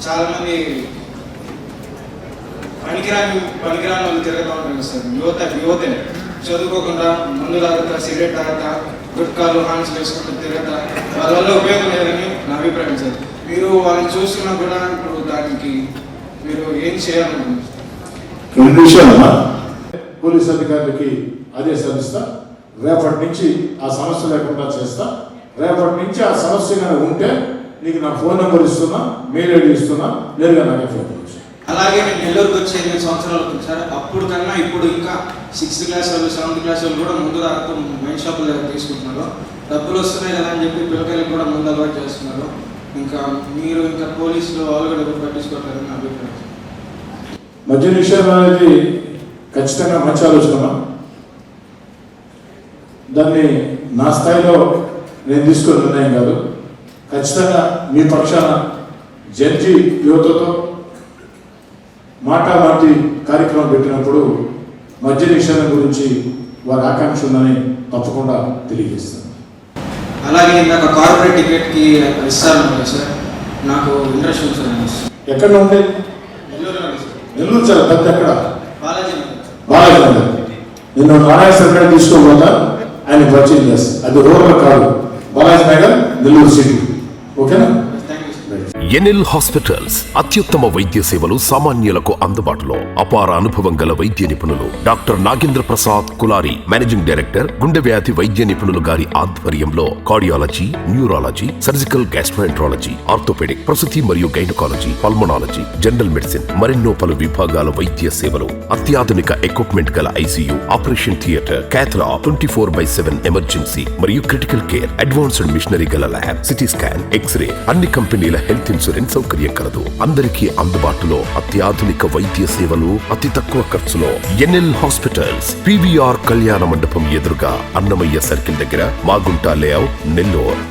చాలామంది పనికిరాని వాళ్ళు తిరుగుతూ ఉంటారు సార్. యువతే చదువుకోకుండా మందు తాగుతా, సిగరెట్ తాగుతా, గుట్కాలు హాన్స్ వేసుకుంటూ తిరుగుతా, వాళ్ళ వల్ల ఉపయోగం లేదని నా అభిప్రాయం సార్. మీరు వాళ్ళని చూస్తున్నా కూడా ఇప్పుడు దానికి మీరు ఏం చేయాలనుకుంటున్నారు? రెండు విషయాలమ్మా. పోలీస్ అధికారులకి ఆదేశాలు ఇస్తా, రేపటి నుంచి ఆ సమస్య లేకుండా చేస్తా. రేపటి నుంచి ఆ సమస్య కనుక ఉంటే నీకు నా ఫోన్ నెంబర్ ఇస్తున్నా, మెయిల్ ఐడి ఇస్తున్నా, నేరుగా నాకే ఫోన్ చేయొచ్చు. అలాగే నేను నెల్లూరుకి వచ్చి 8 సంవత్సరాలు అవుతుంది సార్. అప్పుడు కన్నా ఇప్పుడు ఇంకా 6th క్లాస్ వాళ్ళు 7th క్లాస్ వాళ్ళు కూడా ముందు రాక వైన్ షాపుల దగ్గర తీసుకుంటున్నారు. డబ్బులు వస్తున్నాయి కదా అని చెప్పి పిల్లకాయలకు కూడా ముందు అలవాటు చేస్తున్నారు. ఇంకా మీరు ఇంకా పోలీసులు వాళ్ళు కూడా ఎవరు పట్టించుకోవట్లేదని నా అభిప్రాయం. మద్య నిషేధం అనేది ఖచ్చితంగా మంచి ఆలోచన. దాన్ని నా స్థాయిలో నేను తీసుకున్న నిర్ణయం కాదు. ఖచ్చితంగా మీ పక్షాన జడ్జి యువతతో మాటి కార్యక్రమం పెట్టినప్పుడు మద్య నిషేధం గురించి వారి ఆకాంక్ష ఉందని తప్పకుండా తెలియజేస్తాను. అలాగే ఇందాక కార్పొరేట్ టికెట్కి ఇస్తాను సార్, నాకు ఇంట్రెస్ట్ ఉంది సార్. ఎక్కడ ఉంది? నెల్లూరు సార్. పెద్ద ఎక్కడ? బాలాజీ నగర్. నిన్ను నారాయణ గారు తీసుకోబోతా, ఆయన పరిచయం చేస్తాను. అది రూరల్ కాదు, బాలాజీ నగర్, నెల్లూరు సిటీ. ఓకేనా? ఎన్ఎల్ హాస్పిటల్స్ అత్యుత్తమ వైద్య సేవలు సామాన్యులకు అందుబాటులో. అపార అనుభవం గల వైద్య నిపుణులు doctor Nagendra Prasad Kulari, managing director, గుండె వ్యాధి వైద్య నిపుణులు గారి ఆధ్వర్యంలో cardiology, neurology, surgical gastroenterology, orthopaedic, ప్రసూతి మరియు గైనకాలజీ, పల్మనాలజీ, జనరల్ మెడిసిన్, మరెన్నో పలు విభాగాల వైద్య సేవలు. అత్యాధునిక ఎక్విప్మెంట్ గల ఐసీయూ, ఆపరేషన్ థియేటర్, క్యాథ్లా, 24/7 ఎమర్జెన్సీ మరియు క్రిటికల్ కేర్, అడ్వాన్స్డ్ మిషనరీ గల ల్యాబ్, సిటీ స్కాన్, ఎక్స్రే, అన్ని కంపెనీల హెల్త్ ఇన్సూరెన్స్ సౌకర్యం కలదు. అందరికీ అందుబాటులో అత్యాధునిక వైద్య సేవలు అతి తక్కువ ఖర్చులో. ఎన్ఎల్ హాస్పిటల్స్, PVR కళ్యాణ మండపం ఎదురుగా, అన్నమయ్య సర్కిల్ దగ్గర, మాగుంట లేఅవుట్, నెల్లూరు.